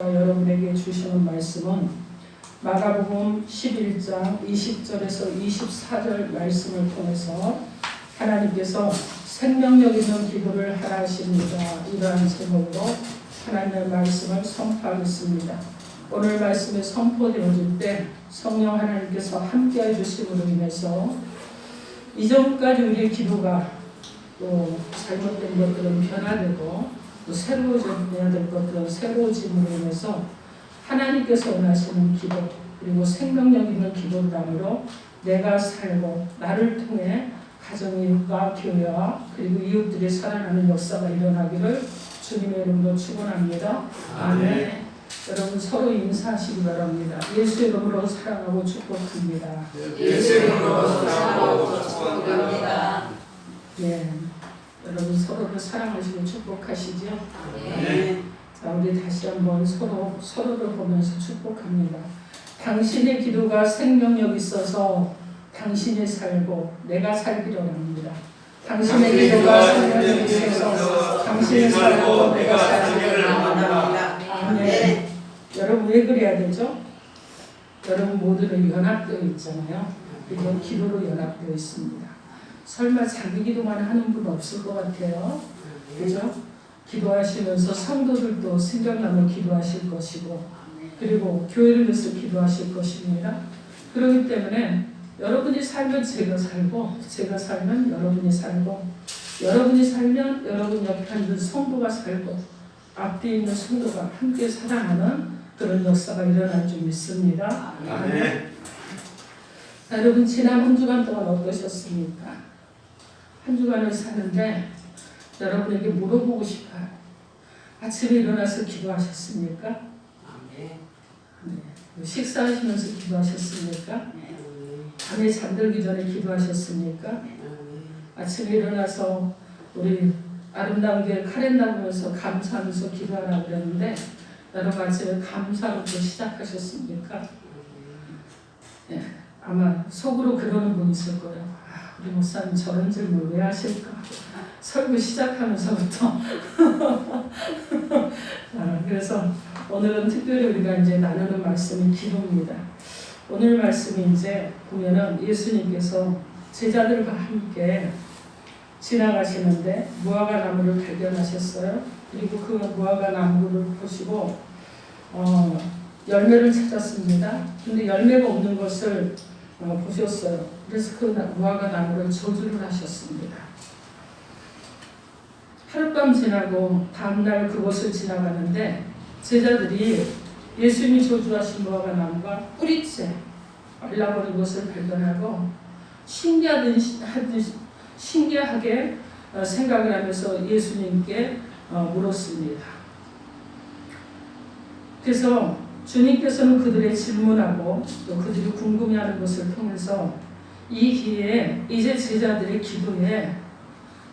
여러분에게 주시는 말씀은 마가복음 11장 20절에서 24절 말씀을 통해서 하나님께서 생명력 있는 기도를 하라 하십니다. 이러한 제목으로 하나님의 말씀을 선포하겠습니다. 오늘 말씀이 선포되어질 때 성령 하나님께서 함께해 주심으로 인해서 이전까지 우리의 기도가 또 잘못된 것들은 변화되고 또 새로워져야 될 것들은 새로워짐으로 인해서 하나님께서 원하시는 기도 그리고 생명력 있는 기도담으로 내가 살고 나를 통해 가정과 교회와 그리고 이웃들이 살아나는 역사가 일어나기를 주님의 이름으로 축원합니다. 아멘. 여러분 서로 인사하시기 바랍니다. 예수 이름으로 사랑하고 축복합니다. 예수 이름으로 사랑하고 축복합니다. 네. 여러분 서로를 사랑하시고 축복하시죠? 네. 자, 우리 다시 한번 서로를 보면서 축복합니다. 당신의 기도가 생명력 있어서 당신이 살고 내가 살기를 원합니다. 당신의 기도가 생명력 있어서 당신이 살고 내가 살기를 원합니다. 아멘. 여러분 왜 그래야 되죠? 여러분 모두는 연합되어 있잖아요. 그리고 기도로 연합되어 있습니다. 설마 자기 기도만 하는 분 없을 것 같아요. 그죠? 기도하시면서 성도들도 생각나면 기도하실 것이고 그리고 교회를 위해서 기도하실 것입니다. 그렇기 때문에 여러분이 살면 제가 살고 제가 살면 여러분이 살고 여러분이 살면 여러분 옆에 앉은 성도가 살고 앞뒤에 있는 성도가 함께 살아가는 그런 역사가 일어날 줄 믿습니다. 아멘. 여러분 지난 한 주간 동안 어떠셨습니까? 한 주간을 사는데 여러분에게 물어보고 싶어요. 아침에 일어나서 기도하셨습니까? 네. 네. 식사하시면서 기도하셨습니까? 밤에 잠들기 전에 기도하셨습니까? 아침에 일어나서 우리 아름다운 교회 카렌다 보면서 감사하면서 기도하라고 그랬는데 여러분 아침에 감사로부터 시작하셨습니까? 네. 아마 속으로 그러는 분 있을 거예요. 우리 목사님 저런 질문 왜 하실까? 설교 시작하면서부터 그래서 오늘은 특별히 우리가 이제 나누는 말씀이 기도입니다. 오늘 말씀이 이제 보면은 예수님께서 제자들과 함께 지나가시는데 무화과 나무를 발견하셨어요. 그리고 그 무화과 나무를 보시고 열매를 찾았습니다. 근데 열매가 없는 것을 보셨어요. 그래서 그 무화과 나무를 저주를 하셨습니다. 하룻밤 지나고 다음날 그곳을 지나가는데 제자들이 예수님이 저주하신 무화과 나무가 뿌리째 말라버린 것을 발견하고 신기하게 생각을 하면서 예수님께 물었습니다. 그래서 주님께서는 그들의 질문하고 또 그들이 궁금해하는 것을 통해서 이 기회에 이제 제자들의 기도에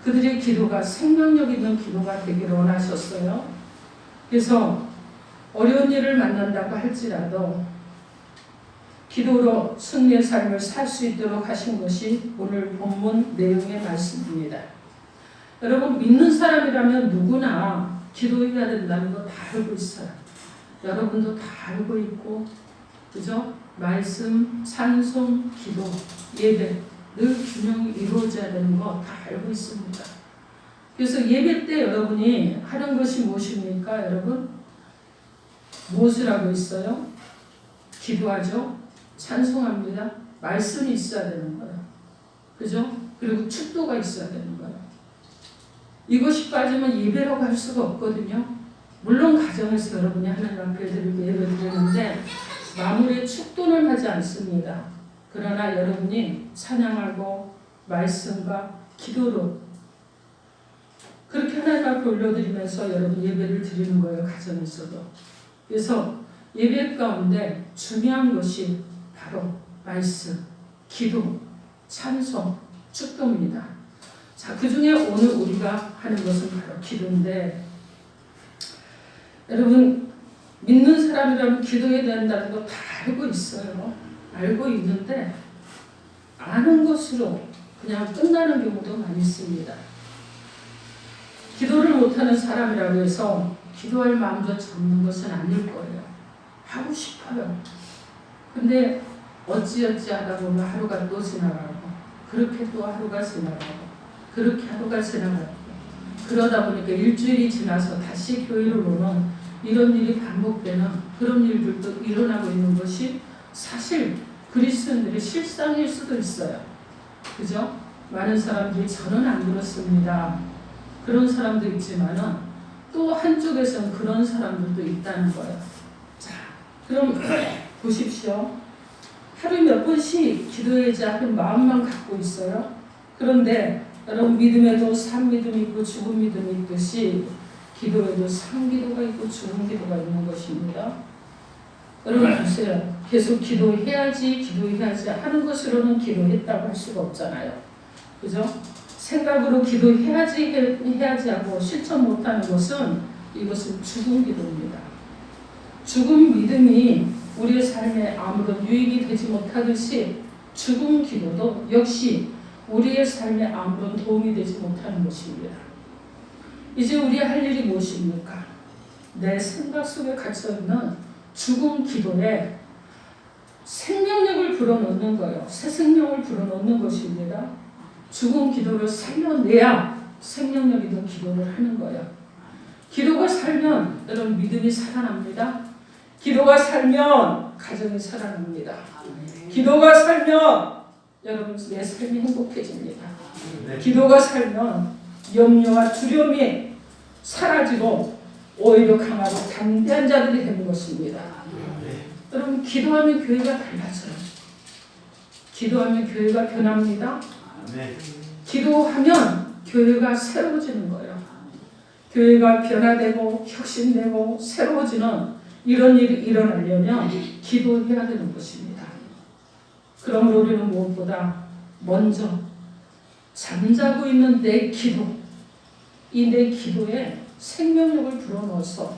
그들의 기도가 생명력 있는 기도가 되기를 원하셨어요. 그래서 어려운 일을 만난다고 할지라도 기도로 승리의 삶을 살 수 있도록 하신 것이 오늘 본문 내용의 말씀입니다. 여러분 믿는 사람이라면 누구나 기도해야 된다는 거 다 알고 있어요. 여러분도 다 알고 있고 그죠? 말씀, 찬송, 기도, 예배 늘 균형이 이루어져야 되는 거 다 알고 있습니다. 그래서 예배 때 여러분이 하는 것이 무엇입니까? 여러분 무엇을 하고 있어요? 기도하죠? 찬송합니다. 말씀이 있어야 되는 거예요. 그죠? 그리고 축도가 있어야 되는 거예요. 이것이 빠지면 예배라고 할 수가 없거든요. 물론 가정에서 여러분이 하나님 앞에 드리고 예배 드리는데 마무리에 축도는 하지 않습니다. 그러나 여러분이 찬양하고 말씀과 기도로 그렇게 하나님 앞에 올려드리면서 여러분 예배를 드리는 거예요. 가정에서도. 그래서 예배 가운데 중요한 것이 바로 말씀, 기도, 찬송, 축도입니다. 자, 그 중에 오늘 우리가 하는 것은 바로 기도인데 여러분 믿는 사람이라면 기도해야 된다는 거 다 알고 있어요. 알고 있는데 아는 것으로 그냥 끝나는 경우도 많이 있습니다. 기도를 못하는 사람이라고 해서 기도할 마음조차 없는 것은 아닐 거예요. 하고 싶어요. 근데 어찌어찌 하다 보면 하루가 또 지나가고 그렇게 또 하루가 지나가고 그렇게 하루가 지나가고 그러다 보니까 일주일이 지나서 다시 교회를 오는 이런 일이 반복되는 그런 일들도 일어나고 있는 것이 사실 그리스도인들의 실상일 수도 있어요. 그죠? 많은 사람들이 저는 안 그렇습니다. 그런 사람도 있지만은 또 한쪽에서는 그런 사람들도 있다는 거예요. 자, 그럼 보십시오. 하루에 몇 번씩 기도해야 하는 마음만 갖고 있어요. 그런데 여러분 믿음에도 산 믿음이 있고 죽은 믿음이 있듯이 기도에도 산 기도가 있고 죽은 기도가 있는 것입니다. 여러분 보세요. 계속 기도해야지 하는 것으로는 기도했다고 할 수가 없잖아요. 그죠? 생각으로 기도해야지 하고 실천 못하는 것은 이것은 죽은 기도입니다. 죽은 믿음이 우리의 삶에 아무런 유익이 되지 못하듯이 죽은 기도도 역시 우리의 삶에 아무런 도움이 되지 못하는 것입니다. 이제 우리 할 일이 무엇입니까? 내 생각 속에 갇혀있는 죽은 기도에 생명력을 불어넣는 거예요. 새 생명을 불어넣는 것입니다. 죽은 기도를 살려내야 생명력 있는 기도를 하는 거예요. 기도가 살면 여러분 믿음이 살아납니다. 기도가 살면 가정이 살아납니다. 기도가 살면 여러분 내 삶이 행복해집니다. 기도가 살면 염려와 두려움이 사라지고 오히려 강하고 담대한 자들이 되는 것입니다. 여러분 기도하면 교회가 달라져요. 기도하면 교회가 변합니다. 기도하면 교회가 새로워지는 거예요. 교회가 변화되고 혁신되고 새로워지는 이런 일이 일어나려면 기도해야 되는 것입니다. 그러므로 우리는 무엇보다 먼저 잠자고 있는 내 기도, 이 내 기도에 생명력을 불어넣어서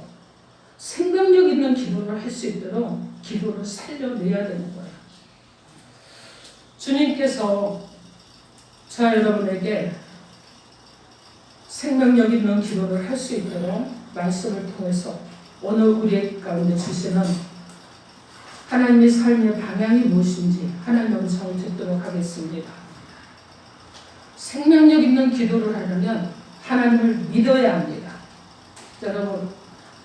생명력 있는 기도를 할 수 있도록 기도를 살려내야 되는 거예요. 주님께서 저 여러분에게 생명력 있는 기도를 할 수 있도록 말씀을 통해서 오늘 우리 가운데 주시는 하나님의 삶의 방향이 무엇인지 하나님의 음성을 듣도록 하겠습니다. 생명력 있는 기도를 하려면 하나님을 믿어야 합니다. 여러분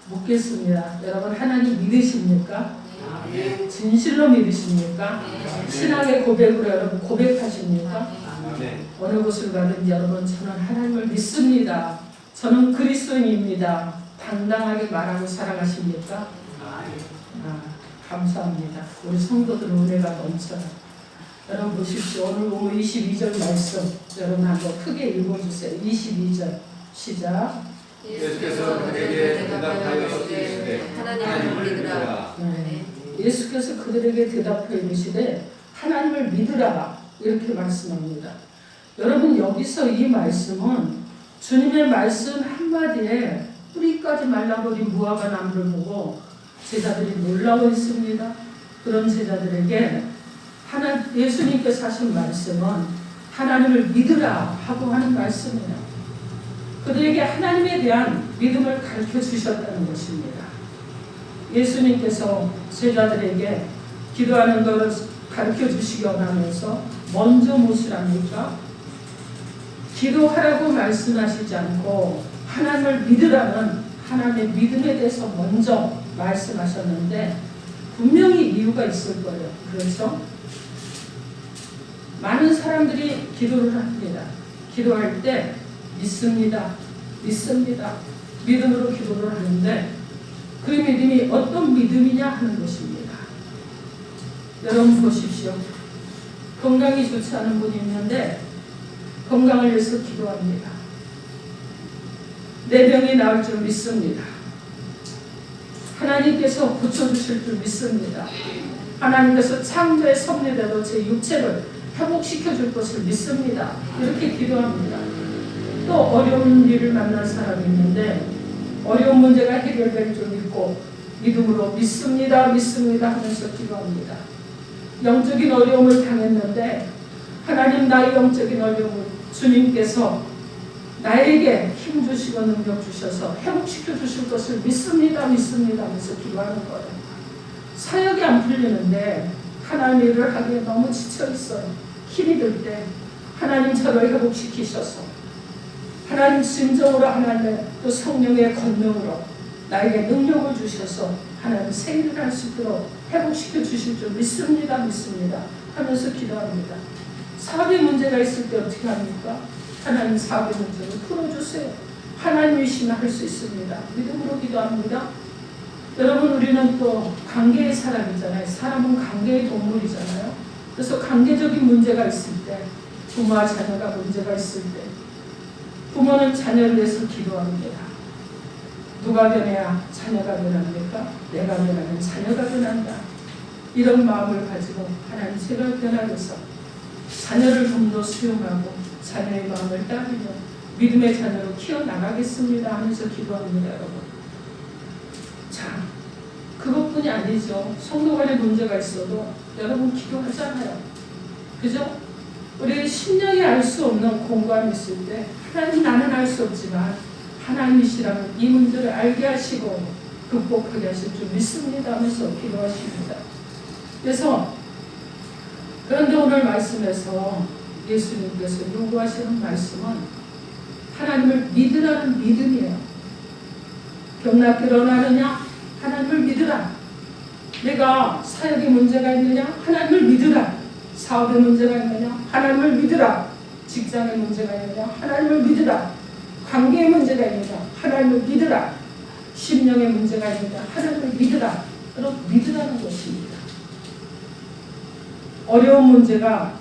묻겠습니다. 여러분 하나님 믿으십니까? 진실로 믿으십니까? 신앙의 고백으로 여러분 고백하십니까? 어느 곳을 가든지 여러분 저는 하나님을 믿습니다. 저는 그리스도인입니다. 당당하게 말하고 살아가십니까? 감사합니다. 우리 성도들은 은혜가 넘쳐요. 여러분 보십시오. 오늘 오후 22절 말씀 여러분 한번 크게 읽어주세요. 22절 시작. 예수께서 그에게 대답하여 이르시되 하나님을 믿으라. 예수께서 그들에게 대답하여 이르시되 하나님을 믿으라 이렇게 말씀합니다. 여러분 여기서 이 말씀은 주님의 말씀 한마디에 뿌리까지 말라버린 무화과 나무를 보고 제자들이 놀라워 있습니다. 그런 제자들에게 예수님께서 하신 말씀은 하나님을 믿으라 하고 하는 말씀이에요. 그들에게 하나님에 대한 믿음을 가르쳐 주셨다는 것입니다. 예수님께서 제자들에게 기도하는 것을 가르쳐 주시기 원하면서 먼저 무엇을 합니까? 기도하라고 말씀하시지 않고 하나님을 믿으라는 하나님의 믿음에 대해서 먼저 말씀하셨는데 분명히 이유가 있을 거예요. 그렇죠? 많은 사람들이 기도를 합니다. 기도할 때 믿습니다. 믿음으로 기도를 하는데 그 믿음이 어떤 믿음이냐 하는 것입니다. 여러분 보십시오. 건강이 좋지 않은 분이 있는데 건강을 위해서 기도합니다. 내 병이 나을 줄 믿습니다. 하나님께서 고쳐주실 줄 믿습니다. 하나님께서 창조의 섭리대로 제 육체를 회복시켜 줄 것을 믿습니다. 이렇게 기도합니다. 또 어려운 일을 만난 사람이 있는데 어려운 문제가 해결될 줄 믿고 믿음으로 믿습니다 하면서 기도합니다. 영적인 어려움을 당했는데 하나님 나의 영적인 어려움을 주님께서 나에게 힘 주시고 능력 주셔서 회복시켜 주실 것을 믿습니다 하면서 기도하는 거예요. 사역이 안 풀리는데 하나님 일을 하기에 너무 지쳐 있어요. 힘이 들 때 하나님 저를 회복시키셔서 하나님 진정으로 하나님의 또 성령의 권능으로 나에게 능력을 주셔서 하나님 새 일을 할 수 있도록 회복시켜 주실 줄 믿습니다 하면서 기도합니다. 사업의 문제가 있을 때 어떻게 합니까? 하나님 사업의 문제를 풀어주세요. 하나님이시면 할 수 있습니다. 믿음으로 기도합니다. 여러분, 우리는 또 관계의 사람이잖아요. 사람은 관계의 동물이잖아요. 그래서 관계적인 문제가 있을 때, 부모와 자녀가 문제가 있을 때 부모는 자녀를 위해서 기도합니다. 누가 변해야 자녀가 변합니까? 내가 변하면 자녀가 변한다. 이런 마음을 가지고 하나님 제가 변하여서 자녀를 좀 더 수용하고 자녀의 마음을 따르며 믿음의 자녀로 키워나가겠습니다 하면서 기도합니다. 여러분, 자, 그것뿐이 아니죠. 성도 간에 문제가 있어도 여러분 기도하잖아요. 그죠? 우리 심령이 알 수 없는 공간이 있을 때 하나님, 나는 알 수 없지만 하나님이시라면 이 문제를 알게 하시고 극복하게 하실 줄 믿습니다 하면서 기도하십니다. 그래서 그런데 오늘 말씀에서 예수님께서 요구하시는 말씀은 하나님을 믿으라는 믿음이에요. 병낫게 일어나느냐? 하나님을 믿으라. 내가 사역에 문제가 있느냐? 하나님을 믿으라. 사업에 문제가 있느냐? 하나님을 믿으라. 직장에 문제가 있느냐? 하나님을 믿으라. 관계에 문제가 있느냐? 하나님을 믿으라. 심령에 문제가 있느냐? 하나님을 믿으라. 그럼 믿으라는 것입니다. 어려운 문제가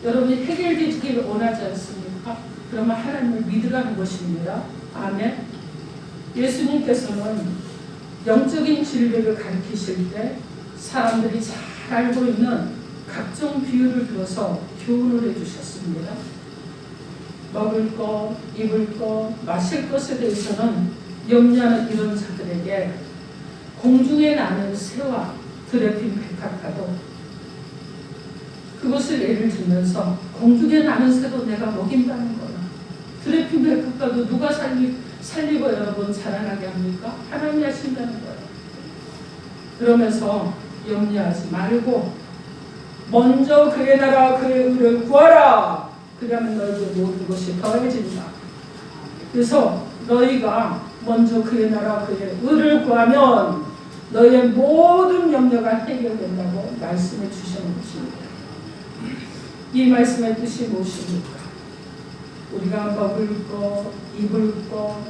여러분이 해결되기를 원하지 않습니까? 그러면 하나님을 믿으라는 것입니다. 아멘. 예수님께서는 영적인 진리를 가르치실 때 사람들이 잘 알고 있는 각종 비유를 들어서 교훈을 해주셨습니다. 먹을 것, 입을 것, 마실 것에 대해서는 염려하는 이런 자들에게 공중에 나는 새와 들에 핀 백합화도 그것을 예를 들면서 공중에 나는 새도 내가 먹인다는 거야. 들에 핀 백합화도 누가 살리고 여러분 자라나게 합니까? 하나님이 하신다는 거예요. 그러면서 염려하지 말고 먼저 그의 나라 그의 의를 구하라. 그러면 너희들 모든 것이 더해진다. 그래서 너희가 먼저 그의 나라 그의 의를 구하면 너희의 모든 염려가 해결된다고 말씀해 주시는 것입니다. 이 말씀의 뜻이 무엇입니까? 우리가 먹을 것, 입을 것,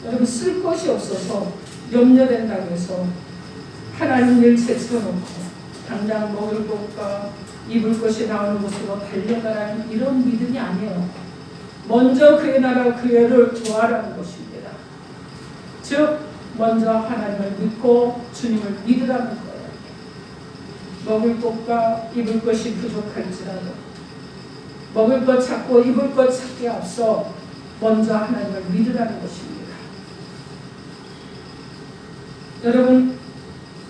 여러분 쓸 것이 없어서 염려된다고 해서 하나님 일 제쳐놓고 당장 먹을 것과 입을 것이 나오는 곳으로 달려가라는 이런 믿음이 아니에요. 먼저 그의 나라 그의 의를 구하라는 것입니다. 즉 먼저 하나님을 믿고 주님을 믿으라는 거예요. 먹을 것과 입을 것이 부족할지라도 먹을 것 찾고 입을 것 찾기에 앞서 먼저 하나님을 믿으라는 것입니다. 여러분,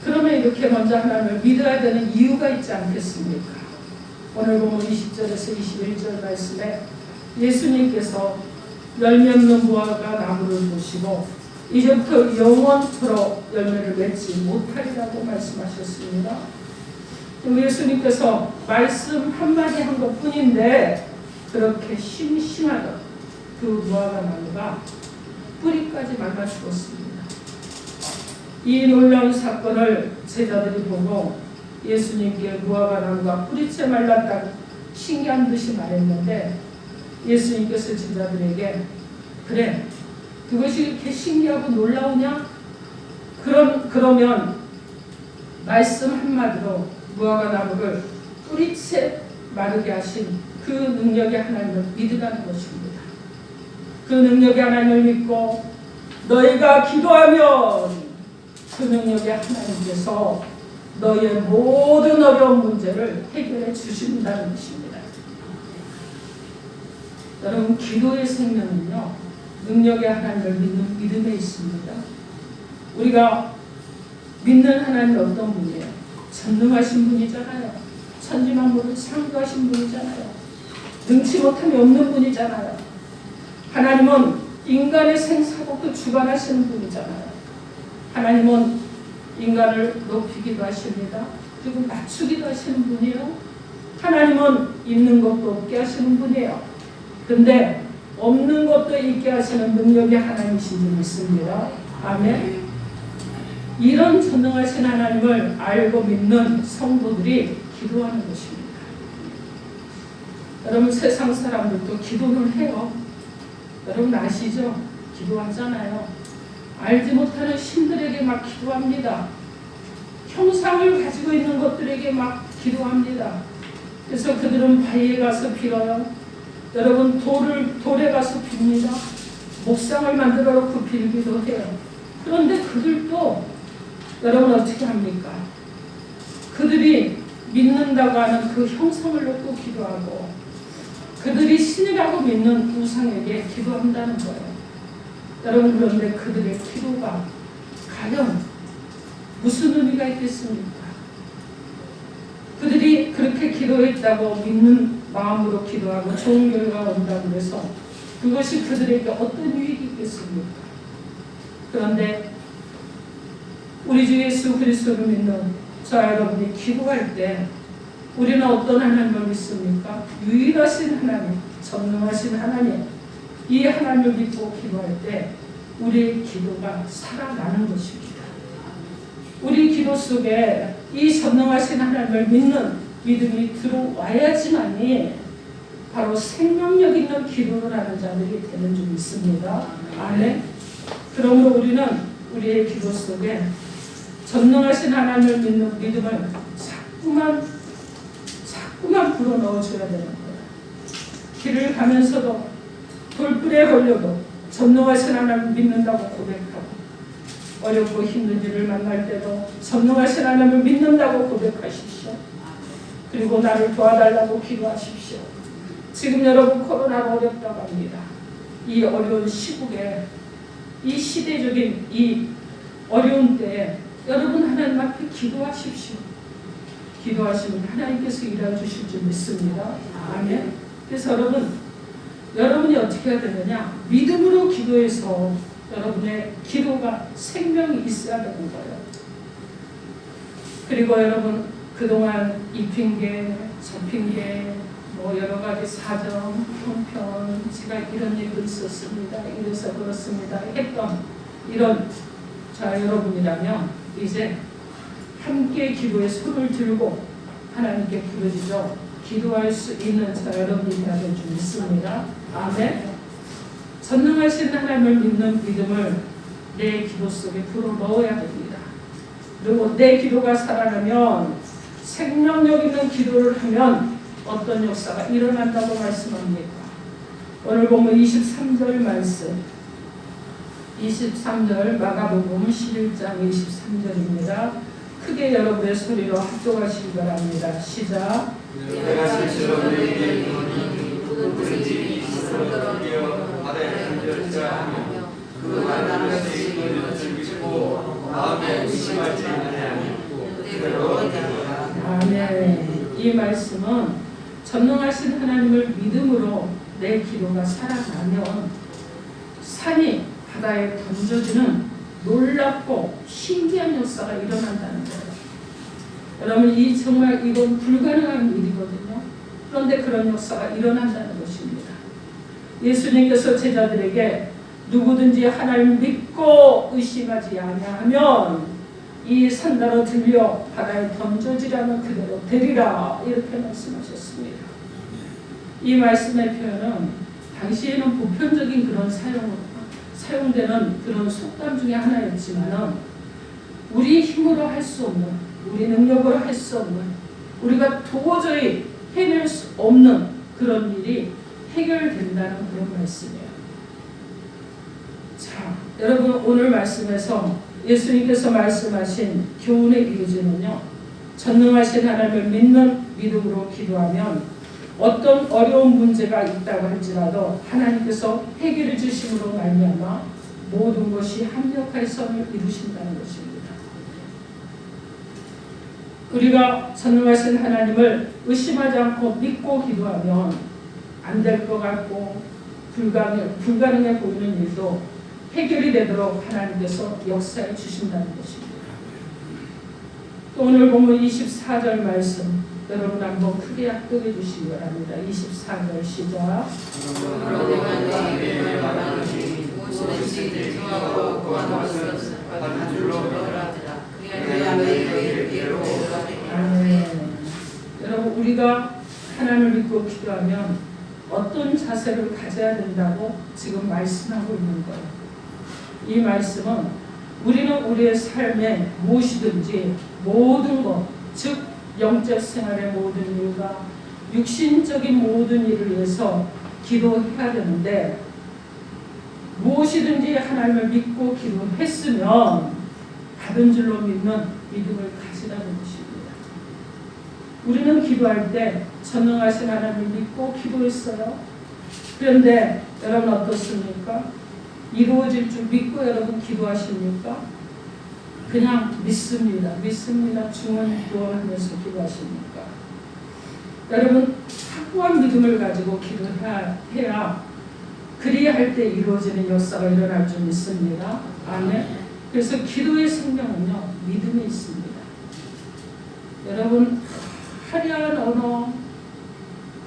그러면 이렇게 먼저 하나님을 믿어야 되는 이유가 있지 않겠습니까? 오늘 보면 20절에서 21절 말씀에 예수님께서 열매 없는 무화과 나무를 보시고 이제부터 영원토록 열매를 맺지 못하리라고 말씀하셨습니다. 예수님께서 말씀 한마디 한 것뿐인데 그렇게 심심하던 그 무화과 나무가 뿌리까지 말라 죽었습니다. 이 놀라운 사건을 제자들이 보고 예수님께 무화과 나무가 뿌리째 말랐다고 신기한 듯이 말했는데 예수님께서 제자들에게 그래, 그것이 이렇게 신기하고 놀라우냐? 그러면 말씀 한마디로 무화과 나무를 뿌리채 마르게 하신 그 능력의 하나님을 믿으라는 것입니다. 그 능력의 하나님을 믿고 너희가 기도하면 그 능력의 하나님께서 너희의 모든 어려운 문제를 해결해 주신다는 것입니다. 여러분, 기도의 생명은요, 능력의 하나님을 믿는 믿음에 있습니다. 우리가 믿는 하나님은 어떤 분이에요? 전능하신 분이잖아요. 천지만물을 창조하신 분이잖아요. 능치 못함이 없는 분이잖아요. 하나님은 인간의 생사복도 주관하시는 분이잖아요. 하나님은 인간을 높이기도 하십니다. 그리고 낮추기도 하시는 분이에요. 하나님은 있는 것도 없게 하시는 분이에요. 근데 없는 것도 있게 하시는 능력이 하나님이신 줄 믿습니다. 아멘. 이런 전능하신 하나님을 알고 믿는 성도들이 기도하는 것입니다. 여러분 세상 사람들도 기도를 해요. 여러분 아시죠? 기도하잖아요. 알지 못하는 신들에게 막 기도합니다. 형상을 가지고 있는 것들에게 막 기도합니다. 그래서 그들은 바위에 가서 빌어요. 여러분 돌에 가서 빕니다. 목상을 만들어 놓고 빌기도 해요. 그런데 그들도 여러분 어떻게 합니까? 그들이 믿는다고 하는 그 형상을 놓고 기도하고 그들이 신이라고 믿는 우상에게 기도한다는 거예요. 여러분 그런데 그들의 기도가 과연 무슨 의미가 있겠습니까? 그들이 그렇게 기도했다고 믿는 마음으로 기도하고 좋은 결과가 온다고 해서 그것이 그들에게 어떤 유익이 있겠습니까? 그런데 우리 주 예수 그리스도를 믿는 저와 여러분이 기도할 때 우리는 어떤 하나님을 믿습니까? 유일하신 하나님, 전능하신 하나님, 이 하나님을 믿고 기도할 때 우리의 기도가 살아나는 것입니다. 우리 기도 속에 이 전능하신 하나님을 믿는 믿음이 들어와야지만이 바로 생명력 있는 기도를 하는 자들이 되는 줄 믿습니다. 아멘. 그러므로 우리는 우리의 기도 속에 전능하신 하나님을 믿는 믿음을 자꾸만 불어넣어줘야 되는 거예요. 길을 가면서도 돌불에 걸려도 전능하신 하나님을 믿는다고 고백하고 어렵고 힘든 일을 만날 때도 전능하신 하나님을 믿는다고 고백하십시오. 그리고 나를 도와달라고 기도하십시오. 지금 여러분 코로나가 어렵다고 합니다. 이 어려운 시국에 이 시대적인 이 어려운 때에 여러분 하나님 앞에 기도하십시오. 기도하시면 하나님께서 일해주실 줄 믿습니다. 아멘. 그래서 여러분이 어떻게 해야 되느냐? 믿음으로 기도해서 여러분의 기도가 생명이 있어야 되는 거예요. 그리고 여러분 그동안 이 핑계, 저 핑계, 뭐 여러 가지 사정, 형편, 제가 이런 일도 있었습니다. 이래서 그렇습니다. 했던 이런 자 여러분이라면 이제 함께 기도에 손을 들고 하나님께 부르짖어 기도할 수 있는 자 여러분이 되야 될 줄 믿습니다. 아멘. 전능하신 하나님을 믿는 믿음을 내 기도 속에 불어넣어야 됩니다. 그리고 내 기도가 살아나면 생명력 있는 기도를 하면 어떤 역사가 일어난다고 말씀합니까? 오늘 보면 23절 말씀 23절 마가복음 11장 23절입니다. 크게 여러분의 소리로 합독하시기 바랍니다. 시작. 내가 실제로 너희에게 이르노니 누구든지 스스로 뛰어 바다에 던져지라 그 많은 것이 너희를 즐기고 마음에 의심하지 아니하고 그대로 되리라. 아멘. 이 말씀은 전능하신 하나님을 믿음으로 내 기도가 살아나면 산이 바다에 던져지는 놀랍고 신기한 역사가 일어난다는 거예요. 여러분 정말 이건 불가능한 일이거든요. 그런데 그런 역사가 일어난다는 것입니다. 예수님께서 제자들에게 누구든지 하나님을 믿고 의심하지 아니하면 이 산다로 들려 바다에 던져지라면 그대로 되리라 이렇게 말씀하셨습니다. 이 말씀의 표현은 당시에는 보편적인 그런 사용되는 그런 속담 중에 하나였지만 우리 힘으로 할 수 없는 우리 능력으로 할 수 없는 우리가 도저히 해낼 수 없는 그런 일이 해결된다는 그런 말씀이에요. 자, 여러분 오늘 말씀에서 예수님께서 말씀하신 교훈의 이유지는요. 전능하신 하나님을 믿는 믿음으로 기도하면 어떤 어려운 문제가 있다고 할지라도 하나님께서 해결해 주심으로 말미암아 모든 것이 합력하여 선을 이루신다는 것입니다. 우리가 전능하신 하나님을 의심하지 않고 믿고 기도하면 안 될 것 같고 불가능해 보이는 일도 해결이 되도록 하나님께서 역사해 주신다는 것입니다. 또 오늘 보면 24절 말씀 여러분 한번 크게 합독해 주시기 바랍니다. 24절 시작. 그러므로 내가 너희에게 말하노니 무엇이든지 구하고 구하는 것은 받은 줄로 믿으라. 그래야 너희에게 이르러 오리라. 아멘. 여러분 우리가 하나님을 믿고 기도하면 어떤 자세를 가져야 된다고 지금 말씀하고 있는 거예요. 이 말씀은 우리는 우리의 삶에 무엇이든지 모든 것, 즉 영적 생활의 모든 일과 육신적인 모든 일을 위해서 기도해야 되는데 무엇이든지 하나님을 믿고 기도했으면 받은 줄로 믿는 믿음을 가지라는 것입니다. 우리는 기도할 때 전능하신 하나님을 믿고 기도했어요. 그런데 여러분 어떻습니까? 이루어질 줄 믿고 여러분 기도하십니까? 그냥 믿습니다. 믿습니다. 중언부언하면서 기도하십니까? 여러분 확고한 믿음을 가지고 기도해야 그리할 때 이루어지는 역사가 일어날 줄 믿습니다. 아멘. 그래서 기도의 생명은요 믿음에 있습니다. 여러분 화려한 언어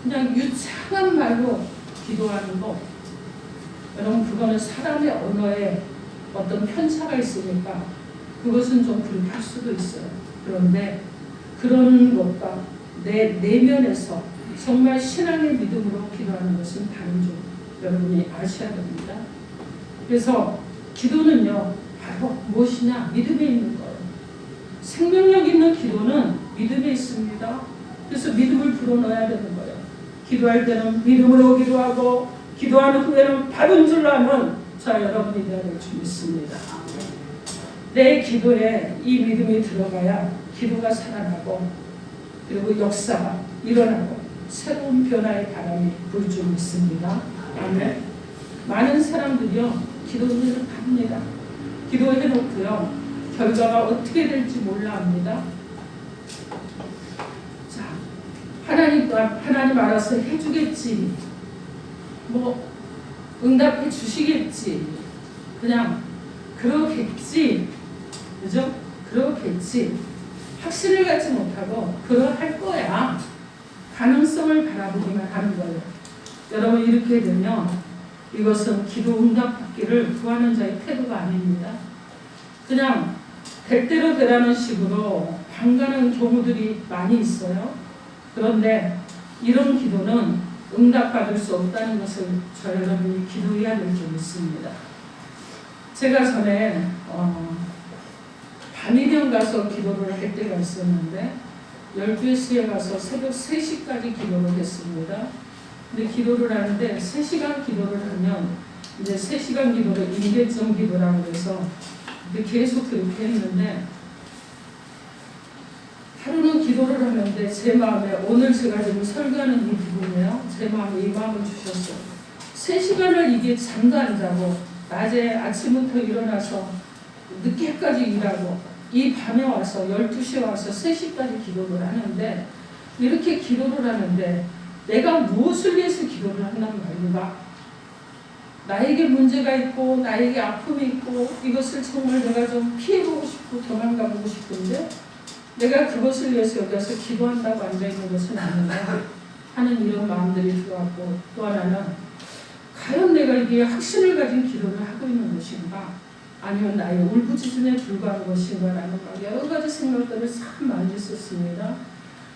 그냥 유창한 말로 기도하는 거 여러분 그거는 사람의 언어에 어떤 편차가 있으니까 그것은 좀 그렇게 할 수도 있어요. 그런데 그런 것과 내 내면에서 정말 신앙의 믿음으로 기도하는 것은 다른 줄 여러분이 아셔야 됩니다. 그래서 기도는요 바로 무엇이냐? 믿음에 있는 거예요. 생명력 있는 기도는 믿음에 있습니다. 그래서 믿음을 불어넣어야 되는 거예요. 기도할 때는 믿음으로 기도하고 기도하는 후에는 받은 줄로 하는 자 여러분이 되어야 될 줄 믿습니다. 내 기도에 이 믿음이 들어가야 기도가 살아나고 그리고 역사가 일어나고 새로운 변화의 바람이 불 줄 믿습니다. 아멘. 많은 사람들이요 기도를 합니다. 기도해놓고요 결과가 어떻게 될지 몰라 합니다. 자 하나님 알아서 해주겠지 뭐 응답해 주시겠지 그냥 그러겠지 그죠? 그러겠지 확신을 갖지 못하고 그러할 거야 가능성을 바라보기만 하는 거예요. 여러분 이렇게 되면 이것은 기도 응답받기를 구하는 자의 태도가 아닙니다. 그냥 될 대로 되라는 식으로 방가는 경우들이 많이 있어요. 그런데 이런 기도는 응답받을 수 없다는 것을 저 여러분이 기도해야 될 줄 믿습니다. 제가 전에 밤이면 가서 기도를 할 때가 있었는데 12시에 가서 새벽 3시까지 기도를 했습니다. 근데 기도를 하는데 3시간 기도를 하면 이제 3시간 기도를 임계점 기도라고 해서 계속 그렇게 했는데 하루는 기도를 하는데 제 마음에 오늘 제가 지금 설교하는 이 부분이에요. 제 마음에 이 마음을 주셨어요. 3시간을 이게 잠도 안 자고 낮에 아침부터 일어나서 늦게까지 일하고 이 밤에 와서 12시에 와서 3시까지 기도를 하는데 이렇게 기도를 하는데 내가 무엇을 위해서 기도를 한단 말인가? 나에게 문제가 있고 나에게 아픔이 있고 이것을 정말 내가 좀 피해보고 싶고 도망가보고 싶은데 내가 그것을 위해서 여기 와서 기도한다고 앉아있는 것은 아닌가 하는 이런 마음들이 들어왔고 또 하나는 과연 내가 이게 확신을 가진 기도를 하고 있는 것인가 아니면 나의 울부짖음에 불과한 것인가 라는 여러 가지 생각들을 참 많이 했었습니다.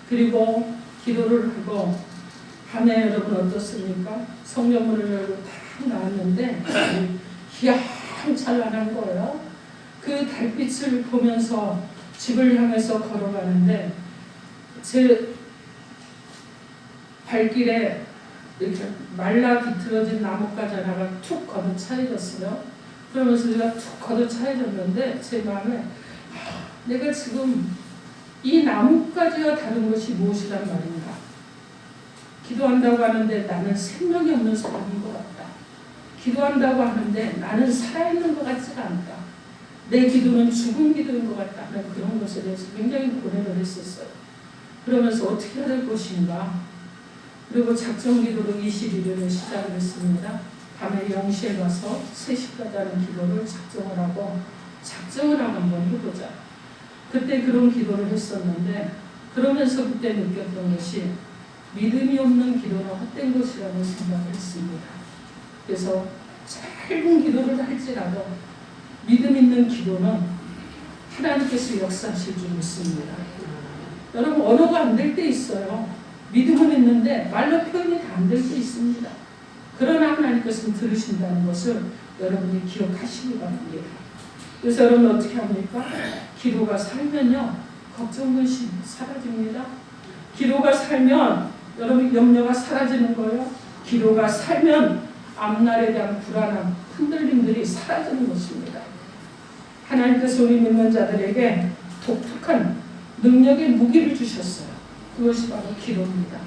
그리고 기도를 하고 밤에 여러분 어떻습니까? 성경문을 열고 딱 나왔는데 희양찬란한 거예요. 그 달빛을 보면서 집을 향해서 걸어가는데 제 발길에 이렇게 말라 비틀어진 나뭇가지 하나가 툭 걷어차여졌어요. 그러면서 제가 툭 걷어차여졌는데 제 마음에 내가 지금 이 나뭇가지와 다른 것이 무엇이란 말인가? 기도한다고 하는데 나는 생명이 없는 사람인 것 같다. 기도한다고 하는데 나는 살아있는 것 같지가 않다. 내 기도는 죽은 기도인 것 같다는 그런 것에 대해서 굉장히 고뇌를 했었어요. 그러면서 어떻게 해야 될 것인가. 그리고 작정 기도로 21일을 시작을 했습니다. 밤에 0시에 가서 3시까지 하는 기도를 작정을 하고 한번 해보자. 그때 그런 기도를 했었는데 그러면서 그때 느꼈던 것이 믿음이 없는 기도는 헛된 것이라는 생각을 했습니다. 그래서 짧은 기도를 할지라도 믿음 있는 기도는 하나님께서 역사하실 줄 믿습니다. 여러분 언어가 안 될 때 있어요. 믿음은 있는데 말로 표현이 다 안 될 때 있습니다. 그러나 하나님께서는 들으신다는 것을 여러분이 기억하시기 바랍니다. 그래서 여러분 어떻게 합니까? 기도가 살면요 걱정 근심 사라집니다. 기도가 살면 여러분 염려가 사라지는 거예요. 기도가 살면 앞날에 대한 불안함, 흔들림들이 사라지는 것입니다. 하나님께서 우리 믿는 자들에게 독특한 능력의 무기를 주셨어요. 그것이 바로 기도입니다.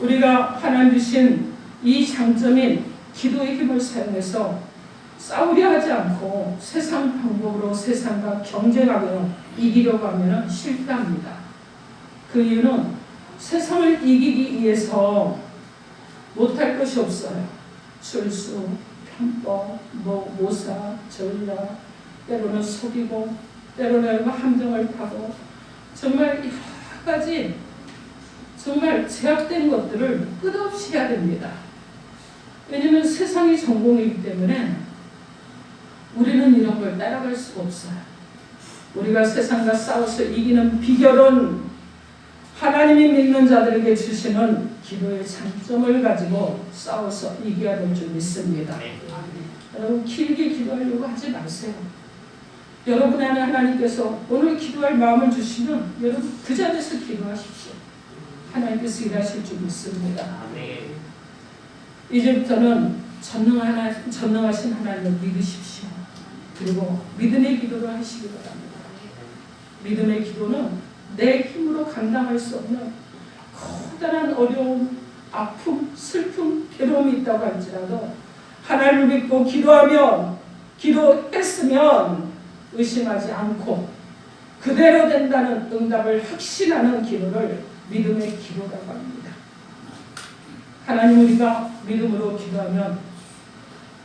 우리가 하나님 주신 이 장점인 기도의 힘을 사용해서 싸우려 하지 않고 세상 방법으로 세상과 경쟁하며 이기려고 하면 실패합니다. 그 이유는 세상을 이기기 위해서 못할 것이 없어요. 술수, 편법, 모사, 전략, 때로는 속이고 때로는 함정을 타고 정말 여러 가지 정말 제약된 것들을 끝없이 해야 됩니다. 왜냐하면 세상이 전공이기 때문에 우리는 이런 걸 따라갈 수가 없어요. 우리가 세상과 싸워서 이기는 비결은 하나님이 믿는 자들에게 주시는 기도의 장점을 가지고 싸워서 이겨야 될 줄 믿습니다. 여러분 길게 기도하려고 하지 마세요. 여러분 안에 하나님께서 오늘 기도할 마음을 주시면 여러분 그 자리에서 기도하십시오. 하나님께서 일하실 줄 믿습니다. 이제부터는 전능하신 하나님을 믿으십시오. 그리고 믿음의 기도를 하시기 바랍니다. 믿음의 기도는 내 힘으로 감당할 수 없는 커다란 어려움, 아픔, 슬픔, 괴로움이 있다고 할지라도 하나님을 믿고 기도했으면 의심하지 않고 그대로 된다는 응답을 확신하는 기도를 믿음의 기도라고 합니다. 하나님 우리가 믿음으로 기도하면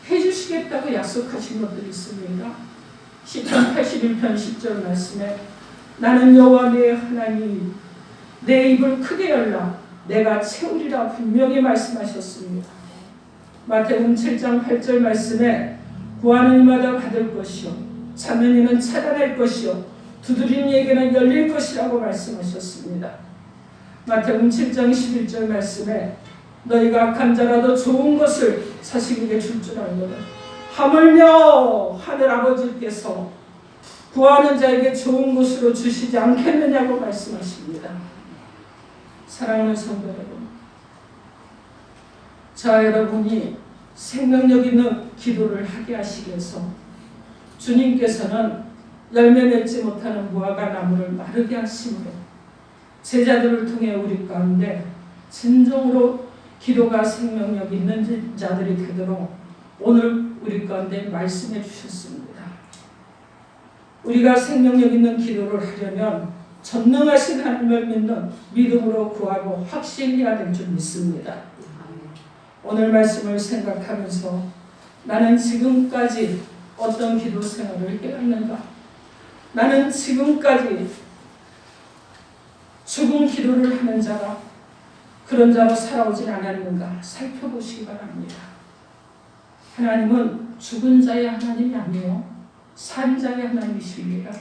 해주시겠다고 약속하신 것들이 있습니다. 시편 81편 10절 말씀에 나는 여호와 내 하나님 내 입을 크게 열라 내가 채우리라 분명히 말씀하셨습니다. 마태복음 7장 8절 말씀에 구하는 이마다 받을 것이요 찾는 이는 찾아낼 것이요 두드리는 이에게는 열릴 것이라고 말씀하셨습니다. 마태복음 7장 11절 말씀에 너희가 악한 자라도 좋은 것을 자식에게 줄 줄 알거든 하물며 하늘 아버지께서 구하는 자에게 좋은 것으로 주시지 않겠느냐고 말씀하십니다. 사랑하는 성도 여러분, 자 여러분이 생명력 있는 기도를 하게 하시기 위해서 주님께서는 열매 맺지 못하는 무화과 나무를 마르게 하심으로 제자들을 통해 우리 가운데 진정으로 기도가 생명력 있는 자들이 되도록 오늘 우리 가운데 말씀해 주셨습니다. 우리가 생명력 있는 기도를 하려면 전능하신 하나님을 믿는 믿음으로 구하고 확신해야 될 줄 믿습니다. 오늘 말씀을 생각하면서 나는 지금까지 어떤 기도 생활을 해왔는가? 나는 지금까지 죽은 기도를 하는 자가 그런 자로 살아오진 않았는가 살펴보시기 바랍니다. 하나님은 죽은 자의 하나님이 아니에요. 산 자의 하나님이십니다.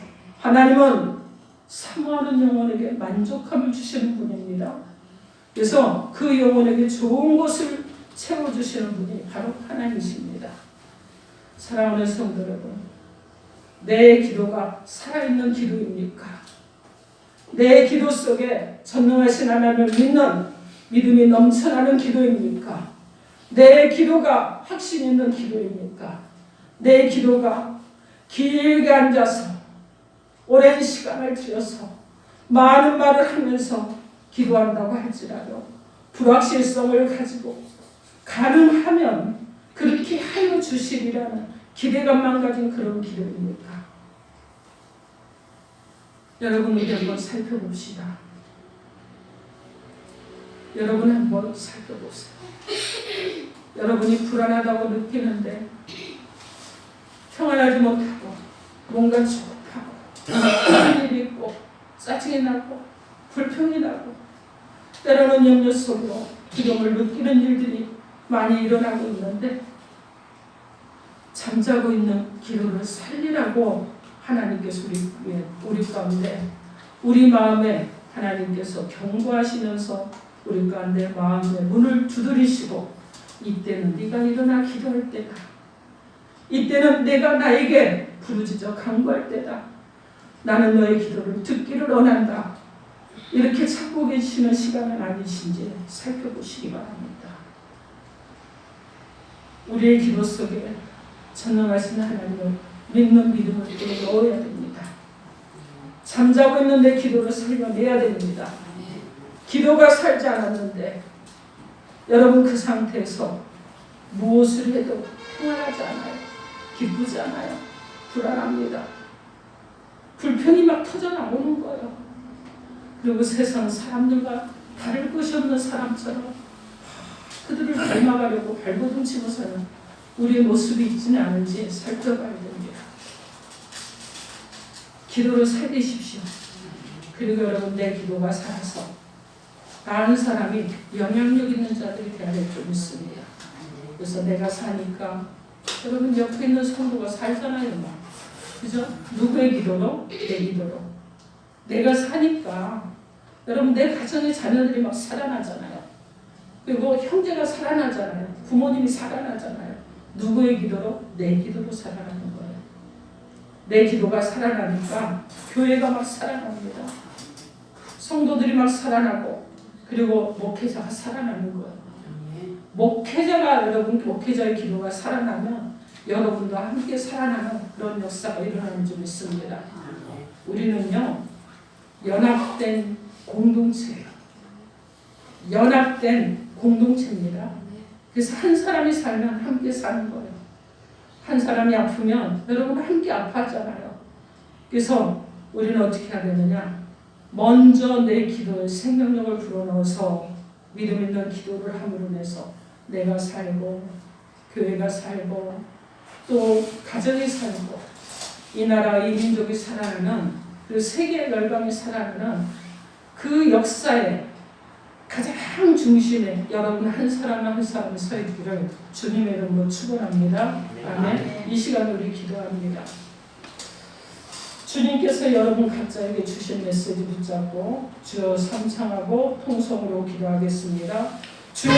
하나님은 사모하는 영혼에게 만족함을 주시는 분입니다. 그래서 그 영혼에게 좋은 것을 채워주시는 분이 바로 하나님이십니다. 사랑하는 성도 여러분, 내 기도가 살아있는 기도입니까? 내 기도 속에 전능하신 하나님을 믿는 믿음이 넘쳐나는 기도입니까? 내 기도가 확신 있는 기도입니까? 내 기도가 길게 앉아서 오랜 시간을 들여서 많은 말을 하면서 기도한다고 할지라도 불확실성을 가지고 가능하면 그렇게 하여 주시리라는 기대감만 가진 그런 기도입니까? 여러분 우리 한번 살펴봅시다. 여러분 한번 살펴보세요. 여러분이 불안하다고 느끼는데 평안하지 못하고 뭔가 조급하고 무슨 일이 있고 짜증이 나고 불평이 나고 때로는 염려 속으로 두려움을 느끼는 일들이 많이 일어나고 있는데 잠자고 있는 기도를 살리라고 하나님께서 우리 가운데 우리 마음에 하나님께서 경고하시면서 우리 가운데 마음의 문을 두드리시고 이때는 네가 일어나 기도할 때다. 이때는 내가 나에게 부르짖어 간구할 때다. 나는 너의 기도를 듣기를 원한다. 이렇게 찾고 계시는 시간은 아니신지 살펴보시기 바랍니다. 우리의 기도 속에 전능하신 하나님을 믿는 믿음을 넣어야 됩니다. 잠자고 있는 내 기도를 살려내야 됩니다. 기도가 살지 않았는데 여러분 그 상태에서 무엇을 해도 평안하지 않아요. 기쁘지 않아요. 불안합니다. 불평이 막 터져 나오는 거예요. 그리고 세상 사람들과 다를 것이 없는 사람처럼 그들을 닮아가려고 발버둥 치고서는 우리의 모습이 있지는 않은지 살펴봐야 됩니다. 기도를 살리십시오. 그리고 여러분 내 기도가 살아서 다른 사람이 영향력 있는 자들이 되어야 될 줄 믿습니다. 그래서 내가 사니까 여러분 옆에 있는 성도가 살잖아요. 막. 그죠? 누구의 기도로? 내 기도로. 내가 사니까 여러분 내 가정의 자녀들이 막 살아나잖아요. 그리고 형제가 살아나잖아요. 부모님이 살아나잖아요. 누구의 기도로? 내 기도로 살아나는 거예요. 내 기도가 살아나니까 교회가 막 살아납니다. 성도들이 막 살아나고 그리고 목회자가 살아나는 거예요. 목회자가 여러분 목회자의 기도가 살아나면 여러분도 함께 살아나는 그런 역사가 일어나는 줄 믿습니다. 우리는요 연합된 공동체예요. 연합된 공동체입니다. 그래서 한 사람이 살면 함께 사는 거예요. 한 사람이 아프면 여러분 함께 아파하잖아요. 그래서 우리는 어떻게 해야 되느냐? 먼저 내 기도에 생명력을 불어넣어서 믿음 있는 기도를 함으로 인해서 내가 살고 교회가 살고 또 가정이 살고 이 나라 이 민족이 살아나는 그 세계 열방이 살아나는 그 역사의 가장 중심에 여러분 한 사람 한 사람이 서 있기를 주님의 이름으로 축원합니다. 아멘. 이 시간 우리 기도합니다. 주님께서 여러분 각자에게 주신 메시지 붙잡고 주여 삼창하고 통성으로 기도하겠습니다. 주여